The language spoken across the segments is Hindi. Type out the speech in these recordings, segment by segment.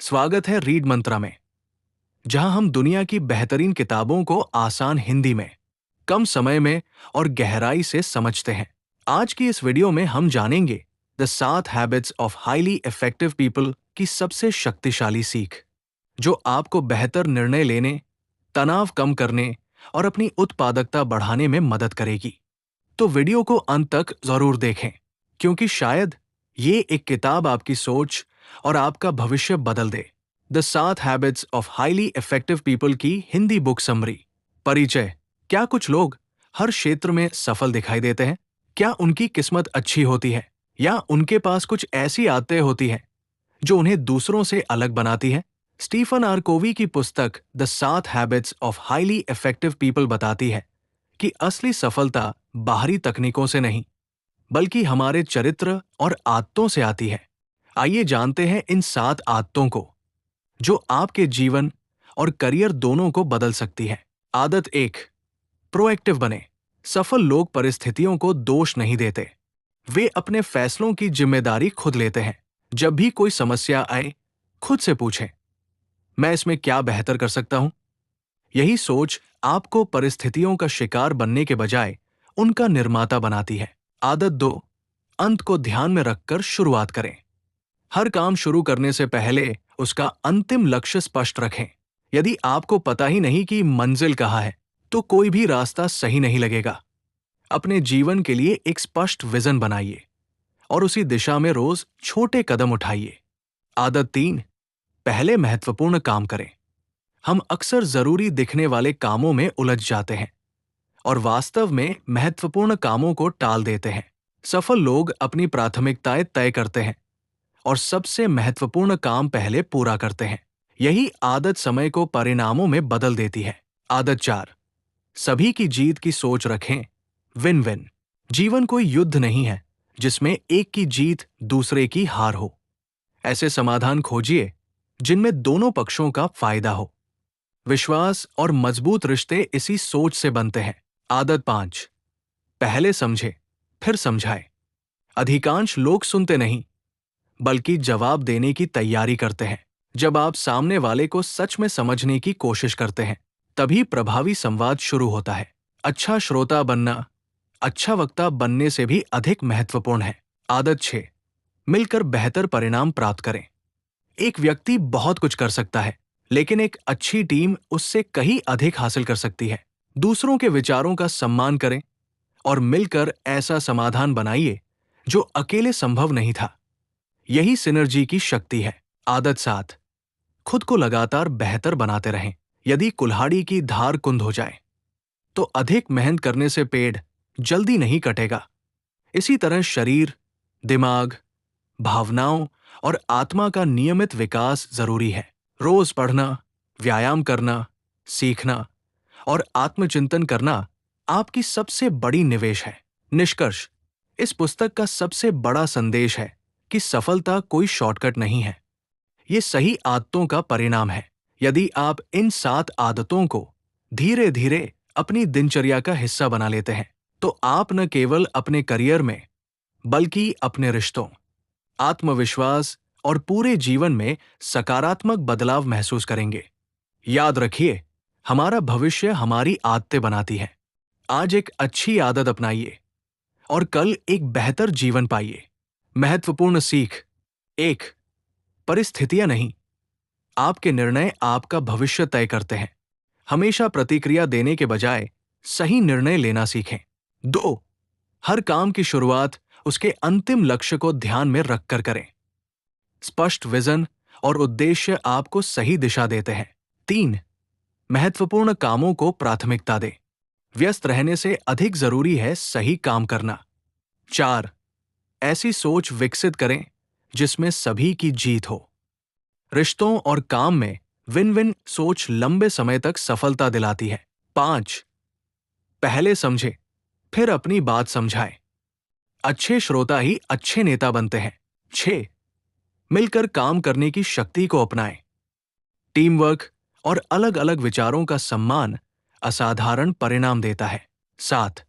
स्वागत है रीड मंत्रा में, जहां हम दुनिया की बेहतरीन किताबों को आसान हिंदी में, कम समय में और गहराई से समझते हैं। आज की इस वीडियो में हम जानेंगे the 7 habits of highly effective people की सबसे शक्तिशाली सीख, जो आपको बेहतर निर्णय लेने, तनाव कम करने और अपनी उत्पादकता बढ़ाने में मदद करेगी। तो वीडियो को अंत तक जरूर देखें, क्योंकि शायद ये एक किताब आपकी सोच और आपका भविष्य बदल दे। The 7 habits of highly effective people की हिंदी बुक समरी। परिचय। क्या कुछ लोग हर क्षेत्र में सफल दिखाई देते हैं? क्या उनकी किस्मत अच्छी होती है, या उनके पास कुछ ऐसी आदतें होती हैं जो उन्हें दूसरों से अलग बनाती हैं? स्टीफन आर कोवी की पुस्तक the 7 habits of highly effective people बताती है कि असली सफलता बाहरी तकनीकों से नहीं, बल्कि हमारे चरित्र और आदतों से आती है। आइए जानते हैं इन 7 आदतों को, जो आपके जीवन और करियर दोनों को बदल सकती है। आदत 1, प्रोएक्टिव बने। सफल लोग परिस्थितियों को दोष नहीं देते, वे अपने फैसलों की जिम्मेदारी खुद लेते हैं। जब भी कोई समस्या आए, खुद से पूछें, मैं इसमें क्या बेहतर कर सकता हूं? यही सोच आपको परिस्थितियों का शिकार बनने के बजाय उनका निर्माता बनाती है। आदत 2, अंत को ध्यान में रखकर शुरुआत करें। हर काम शुरू करने से पहले उसका अंतिम लक्ष्य स्पष्ट रखें। यदि आपको पता ही नहीं कि मंजिल कहाँ है, तो कोई भी रास्ता सही नहीं लगेगा। अपने जीवन के लिए एक स्पष्ट विजन बनाइए और उसी दिशा में रोज छोटे कदम उठाइए। आदत 3, पहले महत्वपूर्ण काम करें। हम अक्सर जरूरी दिखने वाले कामों में उलझ जाते हैं और वास्तव में महत्वपूर्ण कामों को टाल देते हैं। सफल लोग अपनी प्राथमिकताएं तय करते हैं और सबसे महत्वपूर्ण काम पहले पूरा करते हैं। यही आदत समय को परिणामों में बदल देती है। आदत 4, सभी की जीत की सोच रखें। Win win. जीवन कोई युद्ध नहीं है जिसमें एक की जीत दूसरे की हार हो। ऐसे समाधान खोजिए जिनमें दोनों पक्षों का फायदा हो। विश्वास और मजबूत रिश्ते इसी सोच से बनते हैं। आदत 5, पहले समझे फिर समझाए। अधिकांश लोग सुनते नहीं, बल्कि जवाब देने की तैयारी करते हैं। जब आप सामने वाले को सच में समझने की कोशिश करते हैं, तभी प्रभावी संवाद शुरू होता है। अच्छा श्रोता बनना अच्छा वक्ता बनने से भी अधिक महत्वपूर्ण है। आदत 6, मिलकर बेहतर परिणाम प्राप्त करें। एक व्यक्ति बहुत कुछ कर सकता है, लेकिन एक अच्छी टीम उससे कहीं अधिक हासिल कर सकती है। दूसरों के विचारों का सम्मान करें और मिलकर ऐसा समाधान बनाइए जो अकेले संभव नहीं था। यही सिनर्जी की शक्ति है। आदत 7, खुद को लगातार बेहतर बनाते रहें। यदि कुल्हाड़ी की धार कुंद हो जाए, तो अधिक मेहनत करने से पेड़ जल्दी नहीं कटेगा। इसी तरह शरीर, दिमाग, भावनाओं और आत्मा का नियमित विकास जरूरी है। रोज पढ़ना, व्यायाम करना, सीखना और आत्मचिंतन करना आपकी सबसे बड़ी निवेश है। निष्कर्ष, इस पुस्तक का सबसे बड़ा संदेश है कि सफलता कोई शॉर्टकट नहीं है, ये सही आदतों का परिणाम है। यदि आप इन 7 आदतों को धीरे धीरे अपनी दिनचर्या का हिस्सा बना लेते हैं, तो आप न केवल अपने करियर में, बल्कि अपने रिश्तों, आत्मविश्वास और पूरे जीवन में सकारात्मक बदलाव महसूस करेंगे। याद रखिए, हमारा भविष्य हमारी आदतें बनाती है। आज एक अच्छी आदत अपनाइए और कल एक बेहतर जीवन पाइए। महत्वपूर्ण सीख 1, परिस्थितियां नहीं, आपके निर्णय आपका भविष्य तय करते हैं। हमेशा प्रतिक्रिया देने के बजाय सही निर्णय लेना सीखें। 2, हर काम की शुरुआत उसके अंतिम लक्ष्य को ध्यान में रखकर करें। स्पष्ट विजन और उद्देश्य आपको सही दिशा देते हैं। 3, महत्वपूर्ण कामों को प्राथमिकता दें। व्यस्त रहने से अधिक जरूरी है सही काम करना। 4, ऐसी सोच विकसित करें जिसमें सभी की जीत हो। रिश्तों और काम में विन विन सोच लंबे समय तक सफलता दिलाती है। 5, पहले समझे फिर अपनी बात समझाएं। अच्छे श्रोता ही अच्छे नेता बनते हैं। 6, मिलकर काम करने की शक्ति को अपनाएं। टीम वर्क और अलग अलग विचारों का सम्मान असाधारण परिणाम देता है। 7,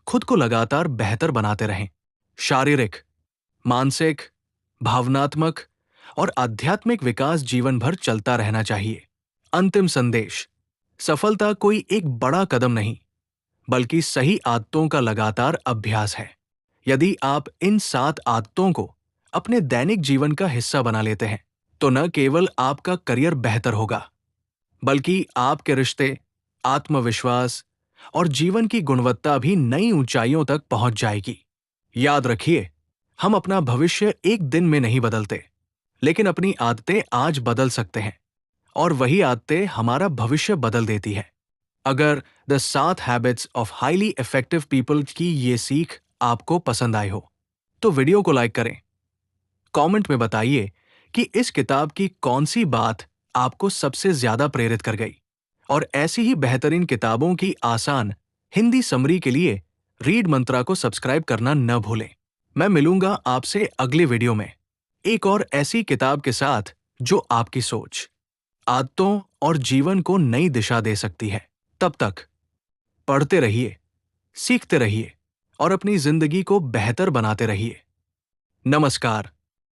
खुद को लगातार बेहतर बनाते रहें। शारीरिक, मानसिक, भावनात्मक और आध्यात्मिक विकास जीवन भर चलता रहना चाहिए। अंतिम संदेश: सफलता कोई एक बड़ा कदम नहीं, बल्कि सही आदतों का लगातार अभ्यास है। यदि आप इन 7 आदतों को अपने दैनिक जीवन का हिस्सा बना लेते हैं, तो न केवल आपका करियर बेहतर होगा, बल्कि आपके रिश्ते, आत्मविश्वास और जीवन की गुणवत्ता भी नई ऊंचाइयों तक पहुंच जाएगी। याद रखिए, हम अपना भविष्य एक दिन में नहीं बदलते, लेकिन अपनी आदतें आज बदल सकते हैं, और वही आदतें हमारा भविष्य बदल देती है। अगर the 7 habits of highly effective people की ये सीख आपको पसंद आई हो, तो वीडियो को लाइक करें। कमेंट में बताइए कि इस किताब की कौन सी बात आपको सबसे ज्यादा प्रेरित कर गई। और ऐसी ही बेहतरीन किताबों की आसान हिंदी समरी के लिए रीड मंत्रा को सब्सक्राइब करना न भूलें। मैं मिलूंगा आपसे अगले वीडियो में एक और ऐसी किताब के साथ जो आपकी सोच, आदतों और जीवन को नई दिशा दे सकती है। तब तक पढ़ते रहिए, सीखते रहिए और अपनी जिंदगी को बेहतर बनाते रहिए। नमस्कार।